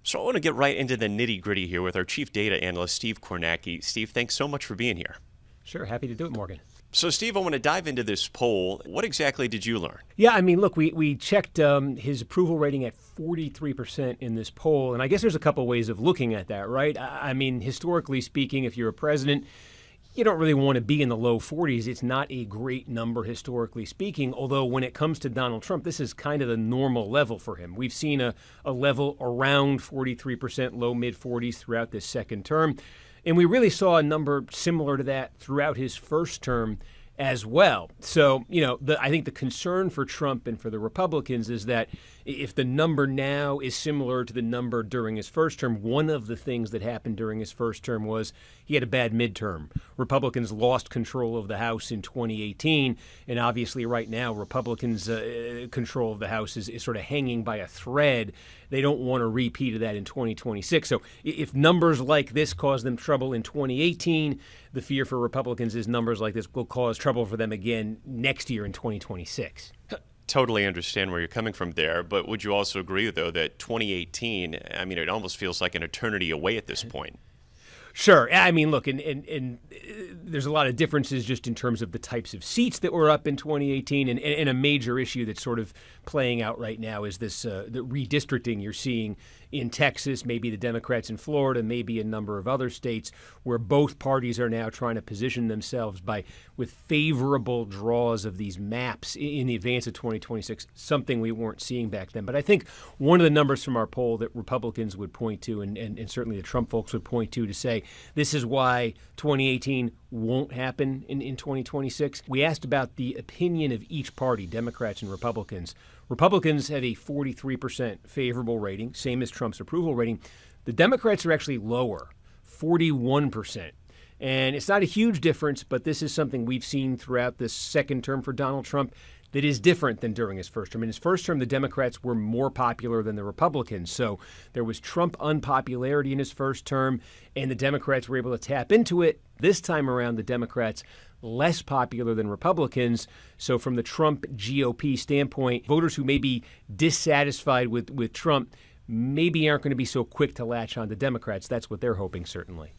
So I want to get right into the nitty-gritty here with our Chief Data Analyst, Steve Kornacki. Steve, thanks so much for being here. Sure, happy to do it, Morgan. So, Steve, I want to dive into this poll. What exactly did you learn? Yeah, I mean, look, we checked his approval rating at 43% in this poll, and I guess there's a couple ways of looking at that, right? I mean, historically speaking, if you're a president, you don't really want to be in the low 40s. It's not a great number historically speaking, although when it comes to Donald Trump, this is kind of the normal level for him. We've seen a level around 43%, low mid-40s throughout this second term. And we really saw a number similar to that throughout his first term as well. So, I think the concern for Trump and for the Republicans is that if the number now is similar to the number during his first term, one of the things that happened during his first term was he had a bad midterm. Republicans lost control of the House in 2018, and obviously right now Republicans' control of the House is sort of hanging by a thread. They don't want a repeat of that in 2026. So if numbers like this caused them trouble in 2018, the fear for Republicans is numbers like this will cause trouble for them again next year in 2026. Totally understand where you're coming from there, but would you also agree, though, that 2018, I mean, it almost feels like an eternity away at this point? Sure. I mean, look, and there's a lot of differences just in terms of the types of seats that were up in 2018, and a major issue that's sort of playing out right now is this the redistricting you're seeing in Texas, maybe the Democrats in Florida, maybe a number of other states where both parties are now trying to position themselves with favorable draws of these maps in the advance of 2026, something we weren't seeing back then. But I think one of the numbers from our poll that Republicans would point to, and certainly the Trump folks would point to say, this is why 2018 won't happen in 2026. We asked about the opinion of each party, Democrats and Republicans. Republicans have a 43% favorable rating, same as Trump's approval rating. The Democrats are actually lower, 41%. And it's not a huge difference, but this is something we've seen throughout this second term for Donald Trump that is different than during his first term. In his first term, the Democrats were more popular than the Republicans. So there was Trump unpopularity in his first term, and the Democrats were able to tap into it. This time around, the Democrats less popular than Republicans. So from the Trump GOP standpoint, voters who may be dissatisfied with Trump maybe aren't going to be so quick to latch on to Democrats. That's what they're hoping, certainly.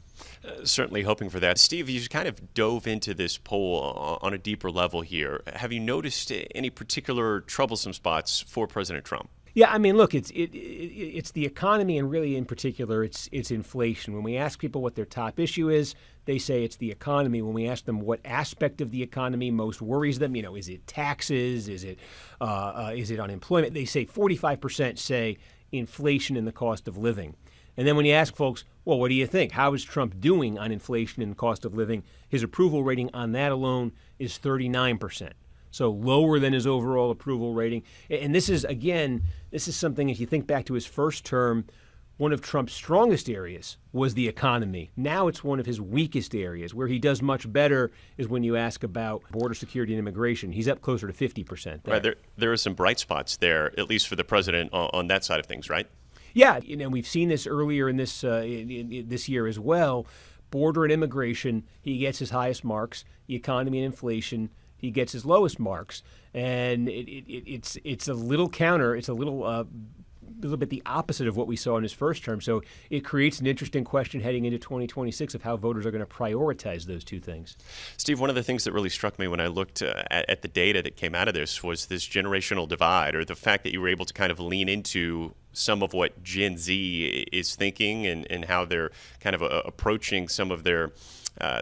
Certainly hoping for that. Steve, you kind of dove into this poll on a deeper level here. Have you noticed any particular troublesome spots for President Trump? Yeah, I mean, look, it's the economy, and really in particular, it's inflation. When we ask people what their top issue is, they say it's the economy. When we ask them what aspect of the economy most worries them, is it taxes? Is it unemployment? They say 45% say inflation and the cost of living. And then when you ask folks, well, what do you think? How is Trump doing on inflation and cost of living? His approval rating on that alone is 39%. So lower than his overall approval rating. And this is something, if you think back to his first term, one of Trump's strongest areas was the economy. Now it's one of his weakest areas. Where he does much better is when you ask about border security and immigration. He's up closer to 50% there. Right, there are some bright spots there, at least for the president on that side of things, right? Yeah, we've seen this earlier in this this year as well. Border and immigration, he gets his highest marks. The economy and inflation, he gets his lowest marks. And it's a little counter. It's a little bit the opposite of what we saw in his first term. So it creates an interesting question heading into 2026 of how voters are going to prioritize those two things. Steve, one of the things that really struck me when I looked at the data that came out of this was this generational divide, or the fact that you were able to kind of lean into some of what Gen Z is thinking and how they're kind of approaching some of their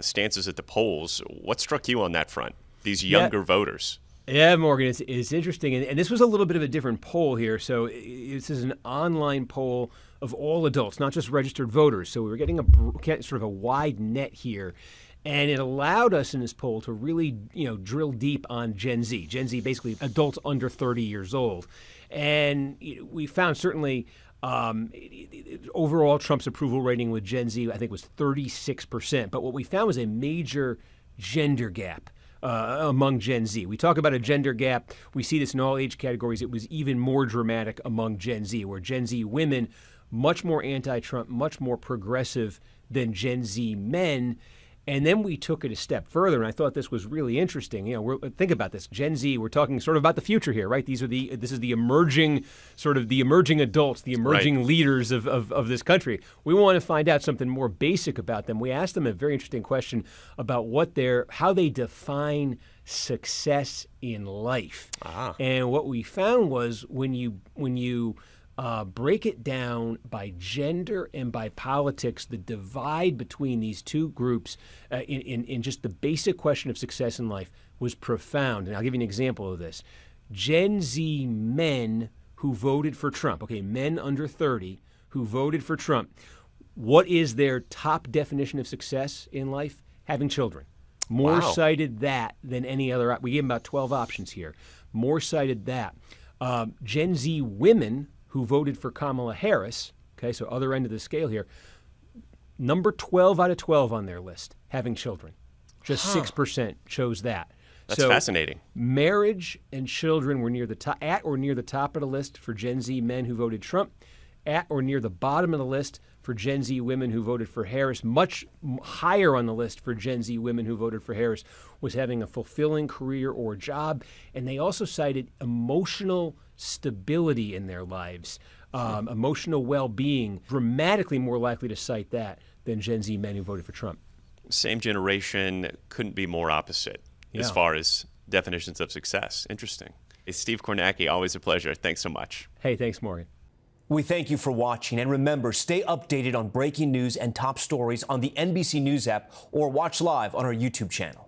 stances at the polls. What struck you on that front, these younger voters? Yeah, Morgan, it's interesting. And this was a little bit of a different poll here. So this is an online poll of all adults, not just registered voters. So we were getting sort of a wide net here. And it allowed us in this poll to really, drill deep on Gen Z. Gen Z, basically adults under 30 years old. And we found certainly overall Trump's approval rating with Gen Z, I think, was 36%. But what we found was a major gender gap among Gen Z. We talk about a gender gap. We see this in all age categories. It was even more dramatic among Gen Z, where Gen Z women, much more anti-Trump, much more progressive than Gen Z men. And then we took it a step further, and I thought this was really interesting. Think about this. Gen Z, we're talking sort of about the future here, right? This is the emerging adults, the emerging leaders of this country. We want to find out something more basic about them. We asked them a very interesting question about how they define success in life. And what we found was when you break it down by gender and by politics, the divide between these two groups in just the basic question of success in life was profound. And I'll give you an example of this. Gen Z men who voted for Trump, men under 30 who voted for Trump, what is their top definition of success in life? Having children. More cited that than any other. We gave them about 12 options here. More cited that. Gen Z women who voted for Kamala Harris, so other end of the scale here, number 12 out of 12 on their list, having children. Just 6% chose that. That's fascinating. Marriage and children were at or near the top of the list for Gen Z men who voted Trump, at or near the bottom of the list for Gen Z women who voted for Harris. Much higher on the list for Gen Z women who voted for Harris was having a fulfilling career or job. And they also cited emotional stability in their lives, emotional well-being, dramatically more likely to cite that than Gen Z men who voted for Trump. Same generation, couldn't be more opposite as far as definitions of success. Interesting. Hey, Steve Kornacki, always a pleasure. Thanks so much. Hey, thanks, Morgan. We thank you for watching, and remember, stay updated on breaking news and top stories on the NBC News app or watch live on our YouTube channel.